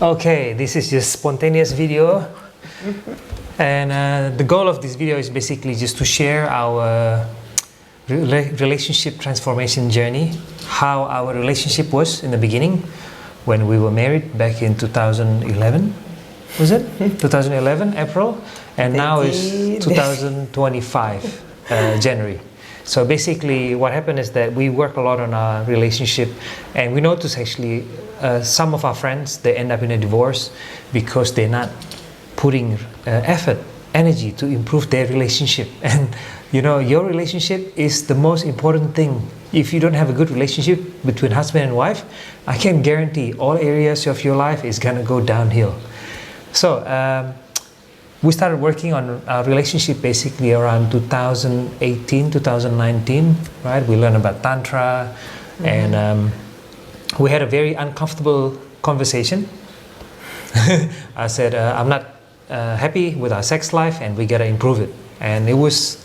Okay, this is just spontaneous video, and the goal of this video is basically just to share our relationship transformation journey, how our relationship was in the beginning when we were married back in 2011, was it? 2011 April, and now is 2025 January. So basically what happened is that we work a lot on our relationship, and we notice actually some of our friends, they end up in a divorce because they're not putting effort, energy to improve their relationship. And you know, your relationship is the most important thing. If you don't have a good relationship between husband and wife, I can guarantee all areas of your life is gonna go downhill. So we started working on our relationship basically around 2018, 2019, right? We learned about Tantra, and we had a very uncomfortable conversation. I said, I'm not happy with our sex life and we gotta improve it. And it was,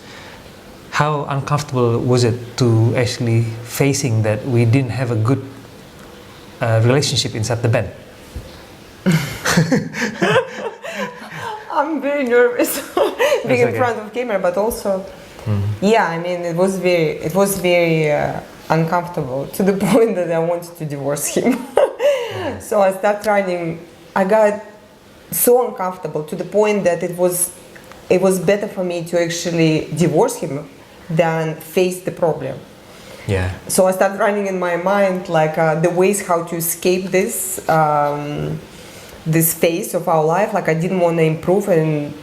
how uncomfortable was it to actually facing that we didn't have a good relationship inside the bed? I'm very nervous being in front of camera, but also, yeah, I mean, it was very uncomfortable to the point that I wanted to divorce him. So I started running. I got so uncomfortable to the point that it was better for me to actually divorce him than face the problem. Yeah. So I started running in my mind like the ways how to escape this. This phase of our life, like I didn't want to improve, and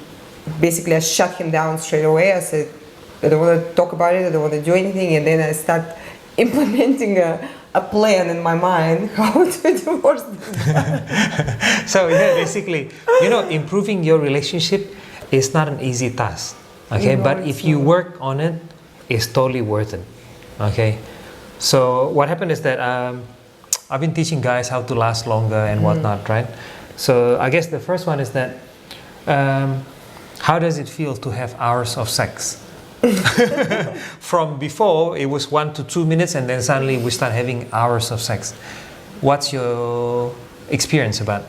basically I shut him down straight away. I said, I don't want to talk about it, I don't want to do anything, and then I start implementing a plan in my mind how to divorce them. So yeah, basically, you know, improving your relationship is not an easy task, okay? No, but if you work on it, it's totally worth it, okay? So what happened is that I've been teaching guys how to last longer and whatnot, right? So I guess the first one is that how does it feel to have hours of sex? From before it was 1 to 2 minutes, and then suddenly we start having hours of sex. What's your experience about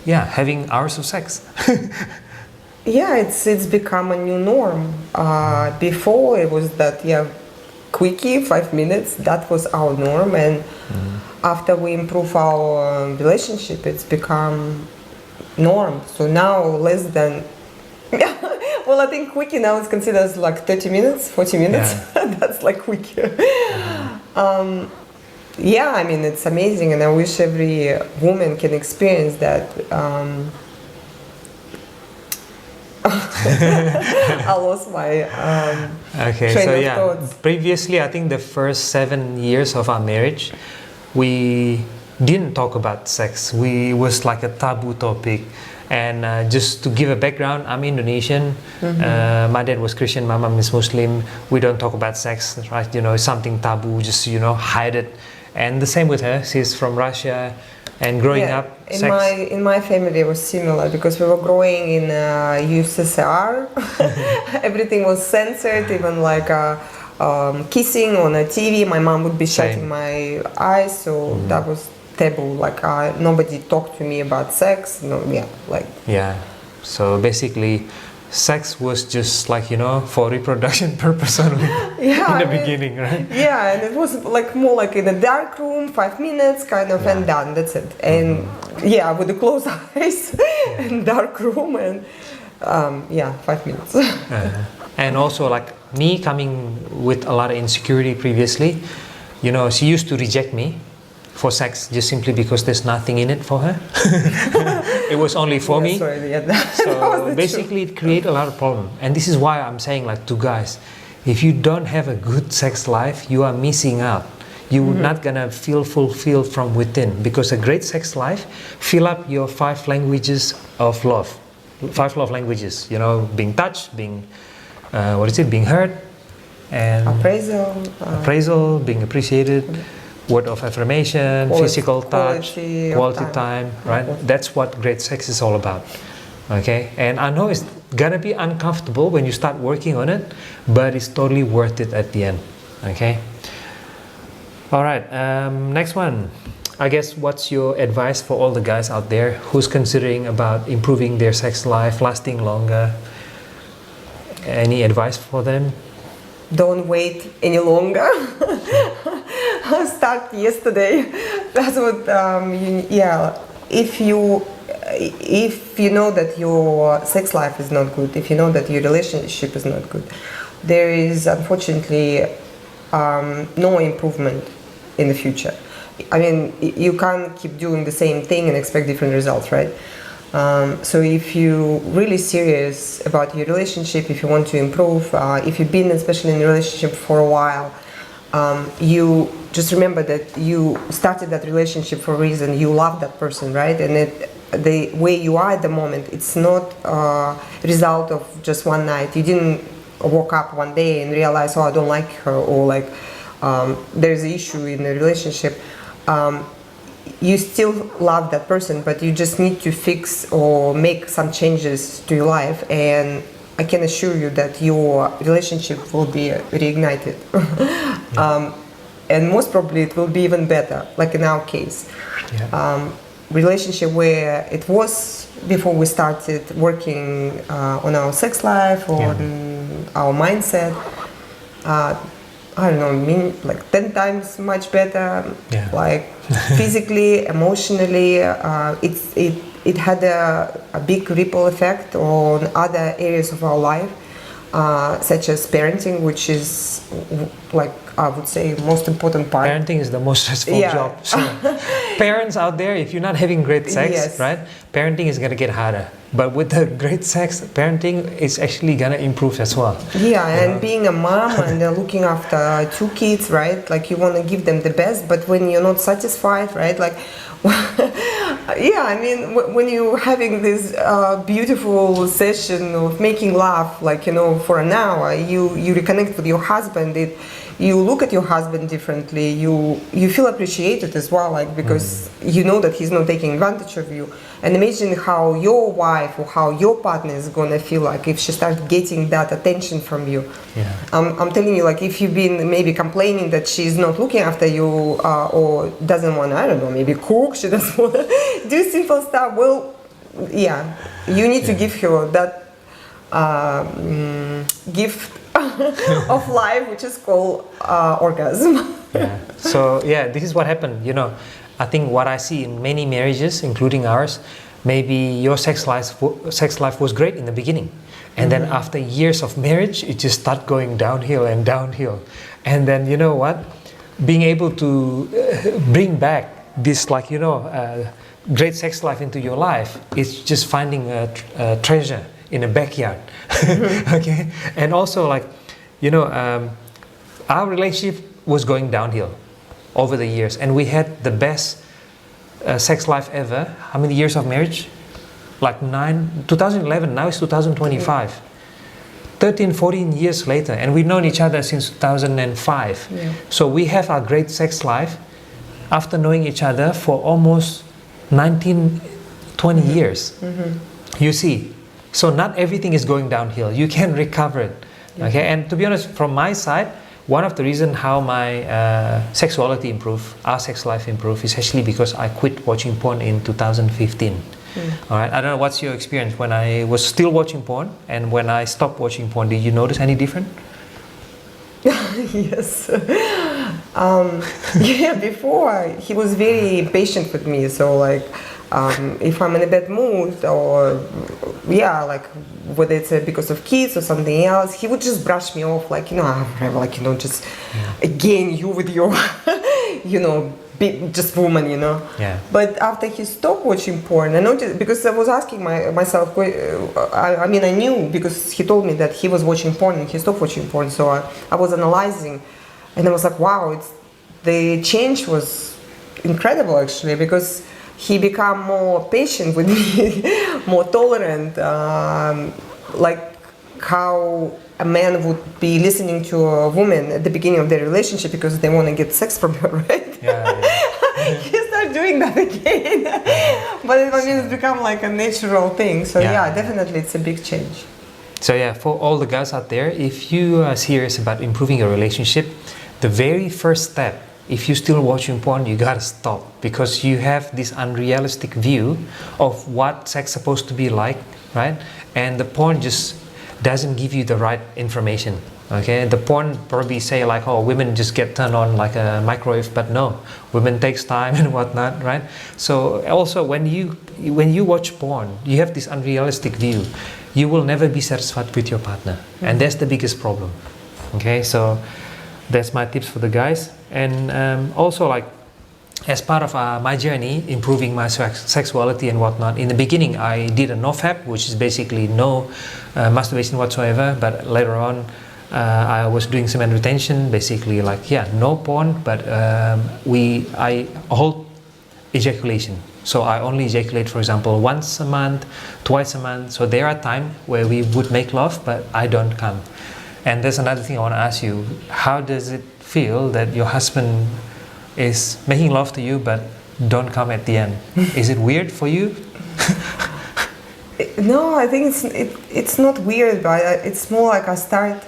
having hours of sex? Yeah, it's become a new norm. Before it was that quickie, 5 minutes, that was our norm, and after we improve our relationship, it's become norm. So now less than, well, I think quickie now is considered as like 30 minutes, 40 minutes. Yeah. That's like quickie. Yeah, I mean, it's amazing, and I wish every woman can experience that. I lost my train of thoughts. Previously, I think the first 7 years of our marriage, we didn't talk about sex. We was like a taboo topic. And just to give a background, I'm Indonesian. My dad was Christian, my mom is Muslim. We don't talk about sex, right? You know, it's something taboo, just, you know, hide it. And the same with her. She's from Russia, and growing up, in my family it was similar, because we were growing in USSR. Everything was censored, even like kissing on a TV. My mom would be shutting my eyes, so that was taboo. Like nobody talked to me about sex. So basically, sex was just like, you know, for reproduction purpose only. In the beginning, right? Yeah, and it was like more like in a dark room, 5 minutes kind of, and done. That's it. And with the closed eyes and dark room, and 5 minutes. And also, like me coming with a lot of insecurity previously, you know, she used to reject me for sex just simply because there's nothing in it for her. It was only for me. So basically it created a lot of problem. And this is why I'm saying, like, to guys, if you don't have a good sex life, you are missing out. You're not gonna feel fulfilled from within, because a great sex life fill up your 5 languages of love. 5 love languages, you know, being touched, being being heard, and appraisal, being appreciated, word of affirmation, physical touch, quality time, right? That's what great sex is all about, okay? And I know it's gonna be uncomfortable when you start working on it, but it's totally worth it at the end, okay? All right, next one. I guess what's your advice for all the guys out there who's considering about improving their sex life, lasting longer? Any advice for them? Don't wait any longer. Start yesterday. That's what. If you know that your sex life is not good, if you know that your relationship is not good, there is unfortunately no improvement in the future. I mean, you can't keep doing the same thing and expect different results, right? So if you're really serious about your relationship, if you want to improve, if you've been especially in a relationship for a while, you just remember that you started that relationship for a reason. You love that person, right? And the way you are at the moment, it's not a result of just one night. You didn't woke up one day and realize, oh, I don't like her, or like there's an issue in the relationship. You still love that person, but you just need to fix or make some changes to your life, and I can assure you that your relationship will be reignited. And most probably it will be even better, like in our case. Relationship where it was before we started working on our sex life or on our mindset, I don't know, like 10 times much better, like physically, emotionally. It had a big ripple effect on other areas of our life, such as parenting, which is, like, I would say, most important part. Parenting is the most stressful job. So, parents out there, if you're not having great sex, right, parenting is gonna get harder. But with the great sex, parenting is actually gonna improve as well. Yeah, and being a mom and looking after 2 kids, right? Like, you wanna give them the best, but when you're not satisfied, right? Like, I mean, when you're having this beautiful session of making love, like, you know, for an hour, you reconnect with your husband. You look at your husband differently. You feel appreciated as well, like, because you know that he's not taking advantage of you. And imagine how your wife or how your partner is gonna feel like if she starts getting that attention from you. I'm telling you, like, if you've been maybe complaining that she's not looking after you or doesn't want, I don't know, maybe cook, she doesn't want to do simple stuff. Well, you need to give her that gift of life, which is called orgasm. So this is what happened. You know, I think what I see in many marriages, including ours, maybe your sex life was great in the beginning, and then after years of marriage, it just started going downhill and downhill. And then, you know what, being able to bring back this, like, you know, great sex life into your life, it's just finding a treasure in a backyard. Okay, and also, like, you know, our relationship was going downhill over the years, and we had the best sex life ever. How many years of marriage? Like 2011, now it's 2025. 13, 14 years later, and we've known each other since 2005. So we have our great sex life after knowing each other for almost 19, 20 years. You see, so not everything is going downhill. You can recover it. Okay, and to be honest, from my side, one of the reasons how my sexuality improved, our sex life improved, is actually because I quit watching porn in 2015. All right, I don't know what's your experience when I was still watching porn and when I stopped watching porn. Did you notice any different? Yes. Before he was very patient with me. So, like, if I'm in a bad mood or like, whether it's because of kids or something else, he would just brush me off, like, you know, whatever, like, you know, just again, you with your, you know, just woman, you know. But after he stopped watching porn, I noticed, because I was asking myself, I mean, I knew because he told me that he was watching porn and he stopped watching porn, so I was analyzing, and I was like, wow, the change was incredible, actually, because he became more patient with me, more tolerant, like how a man would be listening to a woman at the beginning of their relationship because they want to get sex from her, right? He started doing that again. But I mean, it's become like a natural thing. So definitely it's a big change. So for all the guys out there, if you are serious about improving your relationship, the very first step if you're still watching porn, you gotta stop, because you have this unrealistic view of what sex is supposed to be like, right? And the porn just doesn't give you the right information. Okay, the porn probably say like, oh, women just get turned on like a microwave, but no, women takes time and whatnot, right? So also when you watch porn, you have this unrealistic view. You will never be satisfied with your partner, and that's the biggest problem. Okay, so that's my tips for the guys. And also, like, as part of my journey improving my sexuality and whatnot, in the beginning I did a NoFap, which is basically no masturbation whatsoever, but later on I was doing semen retention, basically like, yeah, no porn, but I hold ejaculation. So I only ejaculate, for example, once a month, twice a month. So there are times where we would make love, but I don't come. And there's another thing I want to ask you. How does it feel that your husband is making love to you but don't come at the end? Is it weird for you? No, I think it's not weird, but it's more like I start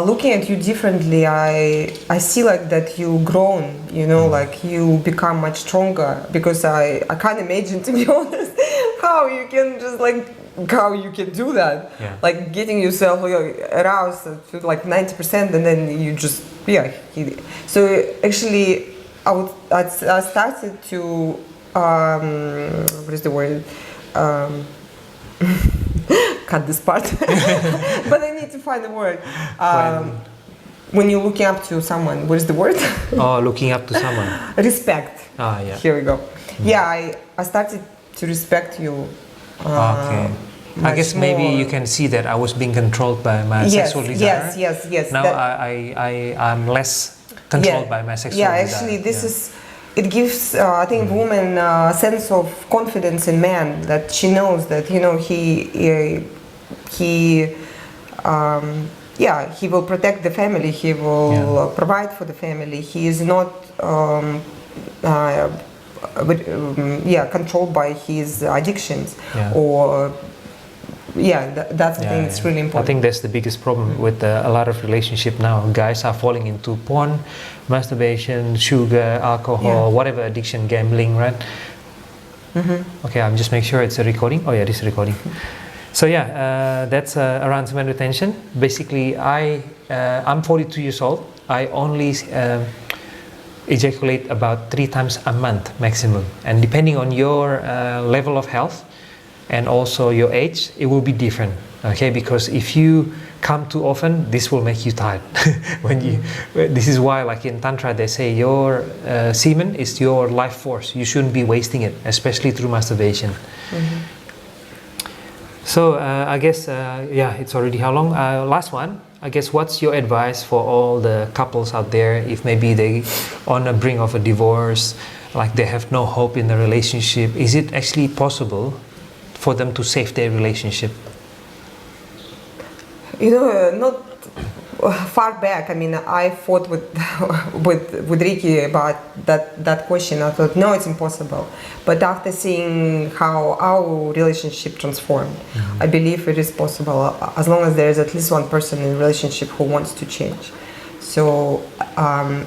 looking at you differently. I see like that you grown, you know, like you become much stronger, because I can't imagine, to be honest, how you can just like, how you can do that, like getting yourself aroused to like 90%, and then you just so actually I started to what is the word, cut this part but I need to find the word, when you're looking up to someone, what is the word? Oh, looking up to someone. Respect. Yeah, here we go. Yeah, I started to respect you. Okay. I guess maybe you can see that I was being controlled by my sexual desire. Yes. Now I'm less controlled by my sexual desire. Actually, this is, it gives I think woman a sense of confidence in man, that she knows that, you know, he will protect the family, he will provide for the family, he is not controlled by his addictions, or that's the thing. It's really important. I think that's the biggest problem with a lot of relationship now. Guys are falling into porn, masturbation, sugar, alcohol, whatever addiction, gambling, right? Okay, I'm just make sure it's a recording. Oh yeah, this is recording. So that's around semen retention. Basically, I'm 42 years old. I only ejaculate about 3 times a month maximum, and depending on your level of health and also your age, it will be different. Okay, because if you come too often, this will make you tired. This is why, like in Tantra, they say your semen is your life force. You shouldn't be wasting it, especially through masturbation. So I guess it's already how long? Last one. I guess, what's your advice for all the couples out there, if maybe they on the brink of a divorce, like they have no hope in the relationship? Is it actually possible for them to save their relationship? You know, not far back. I mean, I fought with Ricky about that question. I thought, no, it's impossible. But after seeing how our relationship transformed, I believe it is possible, as long as there is at least one person in the relationship who wants to change. So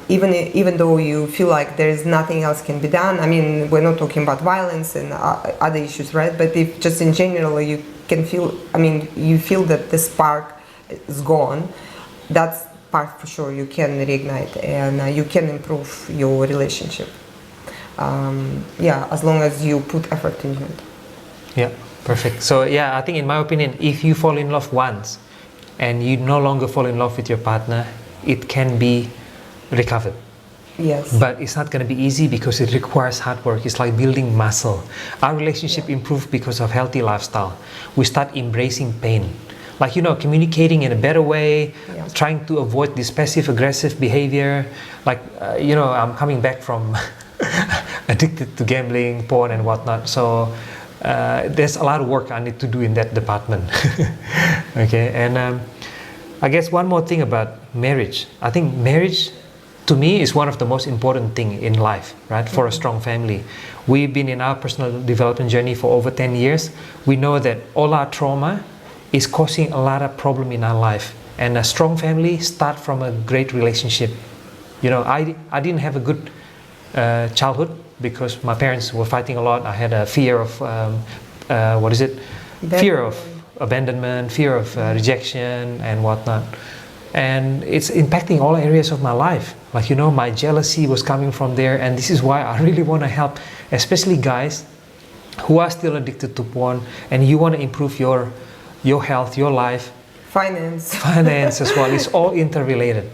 even though you feel like there is nothing else can be done, I mean, we're not talking about violence and other issues, right? But if just in general you can feel, I mean, you feel that the spark is gone, that's part for sure you can reignite, and you can improve your relationship. As long as you put effort into it. Yeah, perfect. So I think in my opinion, if you fall in love once and you no longer fall in love with your partner, it can be recovered. Yes. But it's not going to be easy, because it requires hard work. It's like building muscle. Our relationship improved because of healthy lifestyle. We start embracing pain. Like, you know, communicating in a better way, trying to avoid this passive-aggressive behavior. Like, you know, I'm coming back from addicted to gambling, porn and whatnot. So there's a lot of work I need to do in that department. Okay, and I guess one more thing about marriage. I think marriage, to me, is one of the most important thing in life, right? For a strong family. We've been in our personal development journey for over 10 years. We know that all our trauma is causing a lot of problem in our life, and a strong family start from a great relationship. You know, I didn't have a good childhood because my parents were fighting a lot. I had a fear of fear of abandonment, fear of rejection and whatnot. And it's impacting all areas of my life. Like, you know, my jealousy was coming from there, and this is why I really want to help, especially guys who are still addicted to porn, and you want to improve your health, your life. Finance as well. It's all interrelated.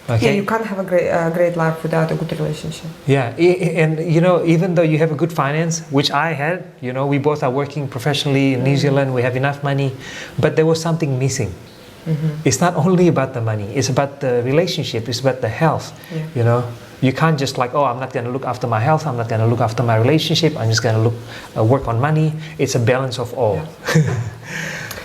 Okay? Yeah, you can't have a great life without a good relationship. Yeah, and you know, even though you have a good finance, which I had, you know, we both are working professionally in New Zealand, we have enough money, but there was something missing. It's not only about the money, it's about the relationship, it's about the health. You know, you can't just like, oh, I'm not going to look after my health, I'm not going to look after my relationship, I'm just going to work on money. It's a balance of all.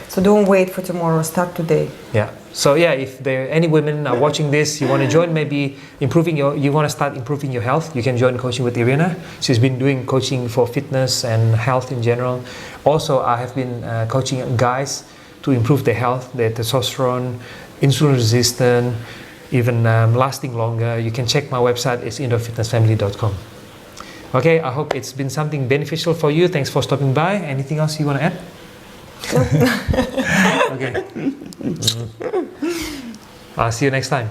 So don't wait for tomorrow, start today. Yeah. So yeah, if there are any women are watching this, you want to join, maybe you want to start improving your health, you can join Coaching with Irina. She's been doing coaching for fitness and health in general. Also, I have been coaching guys to improve their health, their testosterone, insulin resistant, even lasting longer. You can check my website, it's indofitnessfamily.com. Okay, I hope it's been something beneficial for you. Thanks for stopping by. Anything else you want to add? Okay. I'll see you next time.